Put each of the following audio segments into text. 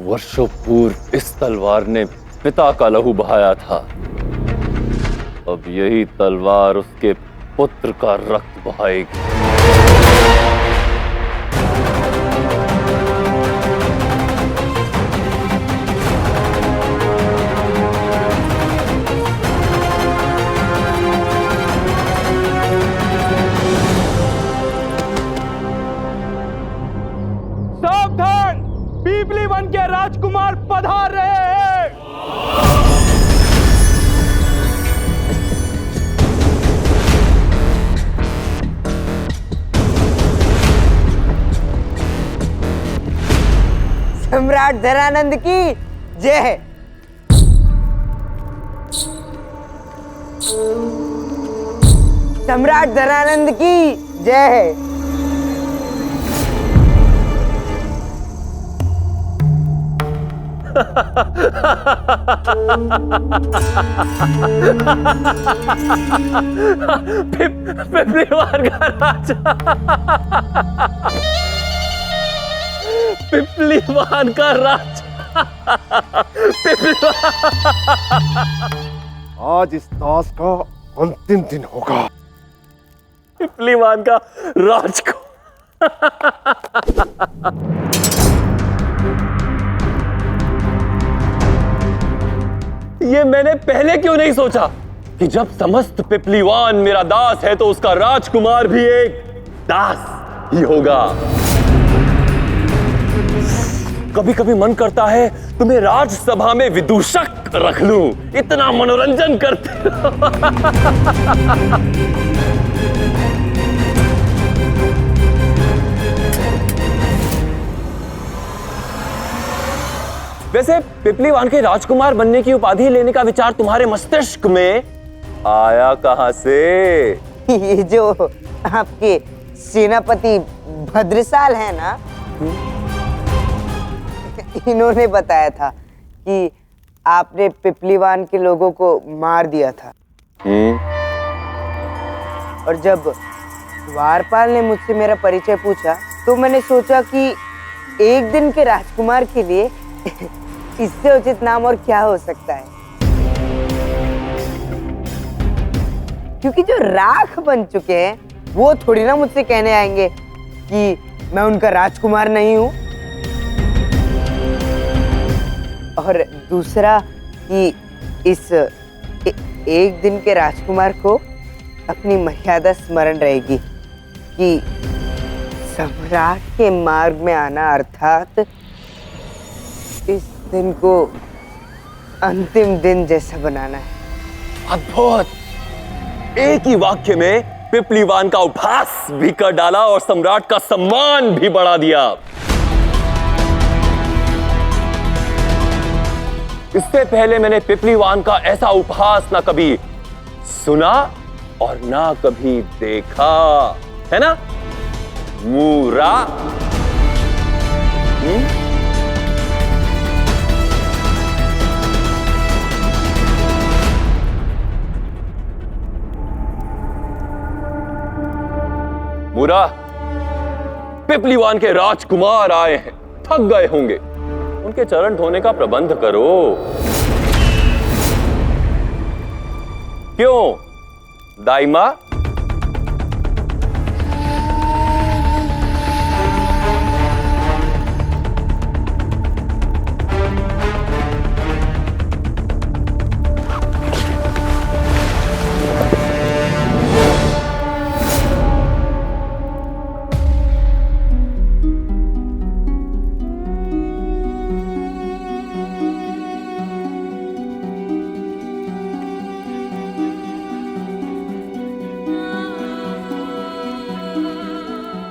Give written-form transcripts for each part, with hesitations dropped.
वर्षों पूर्व इस तलवार ने पिता का लहू बहाया था, अब यही तलवार उसके पुत्र का रक्त बहाएगी। सावधान, पीपली वन के राजकुमार पधार रहे हैं। सम्राट धरानंद की जय। सम्राट धरानंद की जय। पिपलीवान का राजा, पिपलीवान का राजा, आज इस दास का अंतिम दिन होगा। पिपलीवान का राजकुमार। ये मैंने पहले क्यों नहीं सोचा कि जब समस्त पिपलीवान मेरा दास है तो उसका राजकुमार भी एक दास ही होगा। कभी कभी मन करता है तुम्हें राजसभा में विदूषक रख लूं, इतना मनोरंजन करते हो। वैसे पिपलीवान के राजकुमार बनने की उपाधि लेने का विचार तुम्हारे मस्तिष्क में आया कहां से? ये जो आपके सेनापति भद्रसाल है ना, इन्होंने बताया था कि आपने पिपलीवान के लोगों को मार दिया था। और जब द्वारपाल ने मुझसे मेरा परिचय पूछा तो मैंने सोचा कि एक दिन के राजकुमार के लिए इससे उचित नाम और क्या हो सकता है। क्योंकि जो राख बन चुके हैं वो थोड़ी ना मुझसे कहने आएंगे कि मैं उनका राजकुमार नहीं हूं। और दूसरा कि इस एक दिन के राजकुमार को अपनी मर्यादा स्मरण रहेगी कि सम्राट के मार्ग में आना, अर्थात इस दिन को अंतिम दिन जैसा बनाना है। अद्भुत! एक ही वाक्य में पिपलीवान का उपहास भी कर डाला और सम्राट का सम्मान भी बढ़ा दिया। इससे पहले मैंने पिपलीवान का ऐसा उपहास ना कभी सुना और ना कभी देखा, है ना मूरा? मूरा, पिपलीवान के राजकुमार आए हैं, थक गए होंगे, उनके चरण धोने का प्रबंध करो। क्यों दाईमा?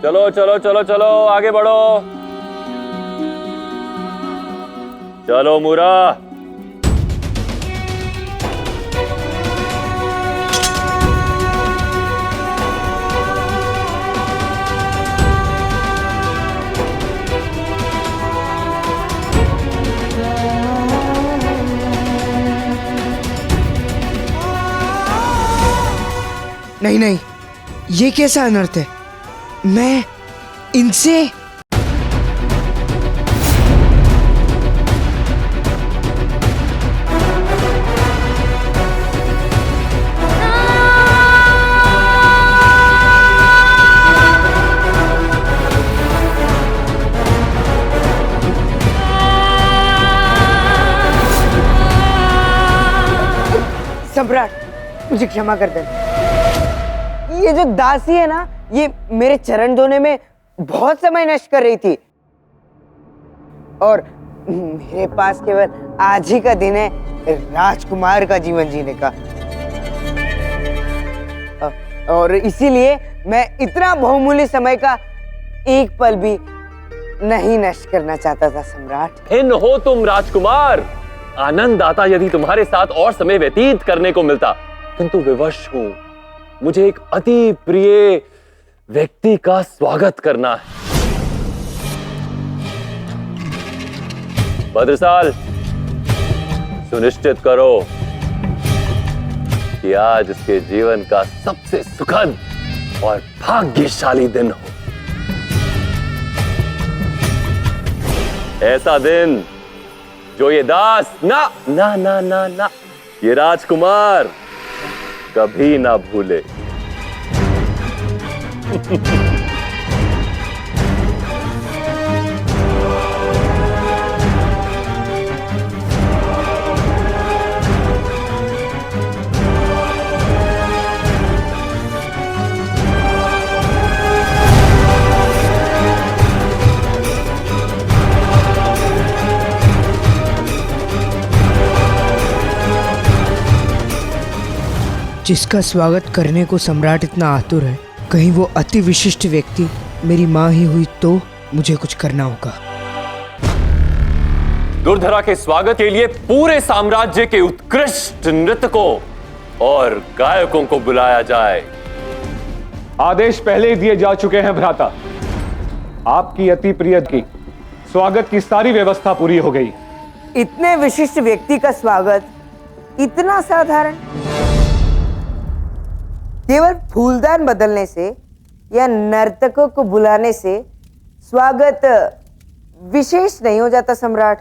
चलो चलो चलो चलो आगे बढ़ो। चलो मूरा। नहीं नहीं, ये कैसा अनर्थ है? मैं इनसे सम्राट मुझे क्षमा कर देना। ये जो दासी है ना, ये मेरे चरण धोने में बहुत समय नष्ट कर रही थी और मेरे पास केवल आज ही का दिन है राजकुमार का जीवन जीने का, और इसीलिए मैं इतना बहुमूल्य समय का एक पल भी नहीं नष्ट करना चाहता था सम्राट। इन हो तुम राजकुमार, आनंद आता यदि तुम्हारे साथ और समय व्यतीत करने को मिलता, किंतु विवश हूं, मुझे एक अति प्रिय व्यक्ति का स्वागत करना है। भद्रसाल, सुनिश्चित करो कि आज उसके जीवन का सबसे सुखद और भाग्यशाली दिन हो। ऐसा दिन जो ये दास ना ना ना ना ना ये राजकुमार कभी ना भूले। जिसका स्वागत करने को सम्राट इतना आतुर है, कहीं वो अति विशिष्ट व्यक्ति मेरी माँ ही हुई तो मुझे कुछ करना होगा। दुर्धरा के स्वागत के लिए पूरे साम्राज्य के उत्कृष्ट नृत्यकों और गायकों को बुलाया जाए। आदेश पहले ही दिए जा चुके हैं भ्राता। आपकी अति प्रिय की स्वागत की सारी व्यवस्था पूरी हो गई। इतने विशिष्ट व्यक्ति का स्वागत इतना साधारण, केवल फूलदान बदलने से या नर्तकों को बुलाने से स्वागत विशेष नहीं हो जाता सम्राट।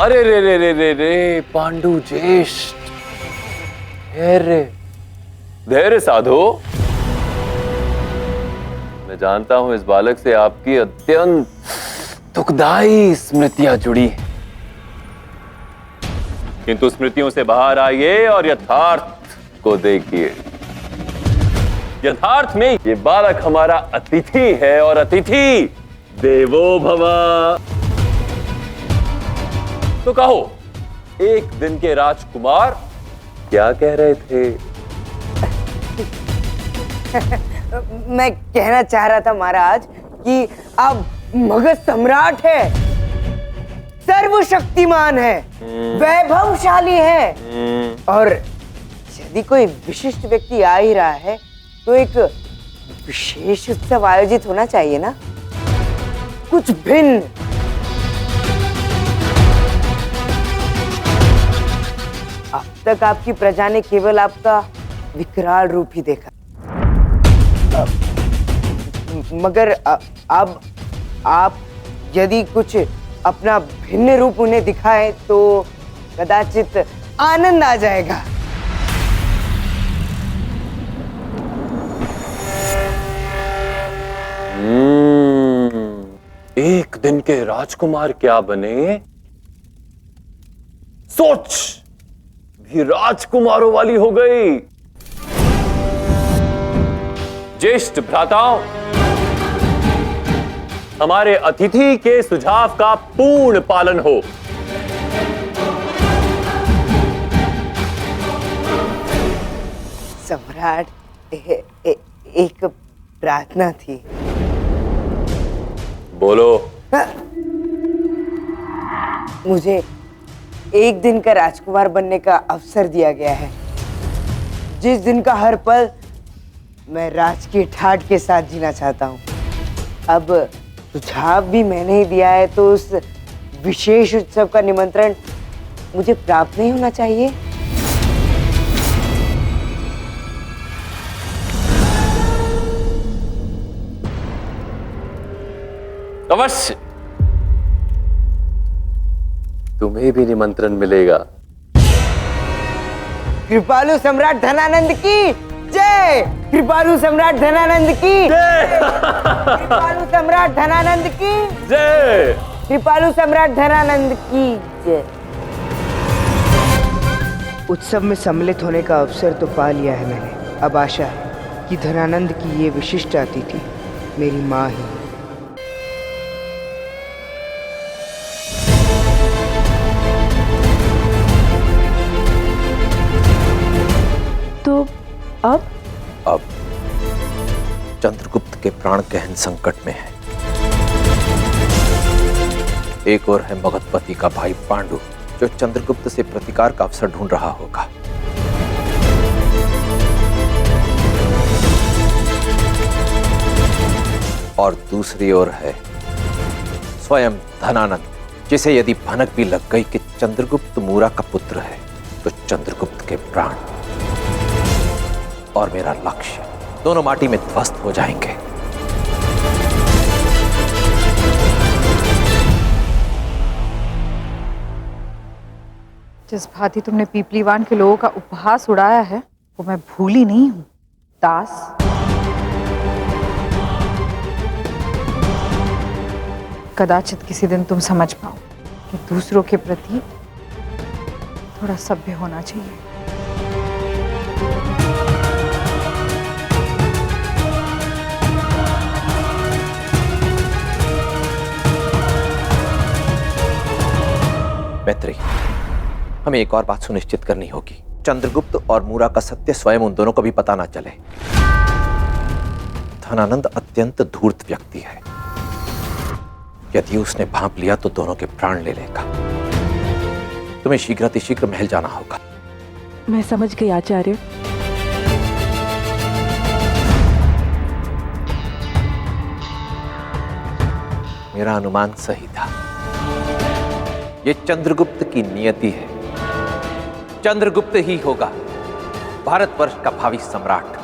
अरे रे रे रे रे रे पांडु ज्येष्ठ, धैर्य साधो। मैं जानता हूं इस बालक से आपकी अत्यंत दुखदायी स्मृतियां जुड़ी हैं, किंतु स्मृतियों से बाहर आइए और यथार्थ को देखिए। यथार्थ में ये बालक हमारा अतिथि है और अतिथि देवो भव। तो कहो, एक दिन के राजकुमार क्या कह रहे थे? मैं कहना चाह रहा था महाराज कि आप मगध सम्राट है, सर्वशक्तिमान है, वैभवशाली है, और यदि कोई विशिष्ट व्यक्ति आ ही रहा है तो एक विशेष उत्सव आयोजित होना चाहिए ना, कुछ भिन्न। अब तक आपकी प्रजा ने केवल आपका विकराल रूप ही देखा, मगर अब आप यदि कुछ अपना भिन्न रूप उन्हें दिखाए तो कदाचित आनंद आ जाएगा। एक दिन के राजकुमार क्या बने? सोच भी राजकुमारों वाली हो गई। ज्येष्ठ भ्राताओं, हमारे अतिथि के सुझाव का पूर्ण पालन हो। सम्राट, एक प्रार्थना थी। बोलो। मुझे एक दिन का राजकुमार बनने का अवसर दिया गया है, जिस दिन का हर पल मैं राज की ठाठ के साथ जीना चाहता हूँ। अब सुझाव भी मैंने ही दिया है तो उस विशेष उत्सव का निमंत्रण मुझे प्राप्त नहीं होना चाहिए? अवश्य तुम्हें भी निमंत्रण मिलेगा। कृपालु सम्राट धनानंद की जय! कृपालु सम्राट धनानंद की जय! कृपालु सम्राट धनानंद की जय! कृपालु सम्राट धनानंद की जय। उत्सव में सम्मिलित होने का अवसर तो पा लिया है मैंने। अब आशा है कि धनानंद की ये विशिष्ट अतिथि मेरी माँ ही है। तो अब चंद्रगुप्त के प्राण गहन संकट में है। एक और है मगधपति का भाई पांडु, जो चंद्रगुप्त से प्रतिकार का अवसर ढूंढ रहा होगा। और दूसरी ओर है स्वयं धनानंद, जिसे यदि भनक भी लग गई कि चंद्रगुप्त मूरा का पुत्र है, तो चंद्रगुप्त के प्राण और मेरा लक्ष्य दोनों माटी में ध्वस्त हो जाएंगे। जिस भांति तुमने पीपलीवान के लोगों का उपहास उड़ाया है वो मैं भूली नहीं हूं दास। कदाचित किसी दिन तुम समझ पाओ कि दूसरों के प्रति थोड़ा सभ्य होना चाहिए। मैत्री, हमें एक और बात सुनिश्चित करनी होगी। चंद्रगुप्त और मूरा का सत्य स्वयं उन दोनों को भी पता ना चले। धनानंद अत्यंत धूर्त व्यक्ति है। यदि उसने भांप लिया तो दोनों के प्राण ले लेगा। तुम्हें शीघ्रातिशीघ्र महल जाना होगा। मैं समझ गई आचार्य। मेरा अनुमान सही था। ये चंद्रगुप्त की नियति है। चंद्रगुप्त ही होगा भारतवर्ष का भावी सम्राट।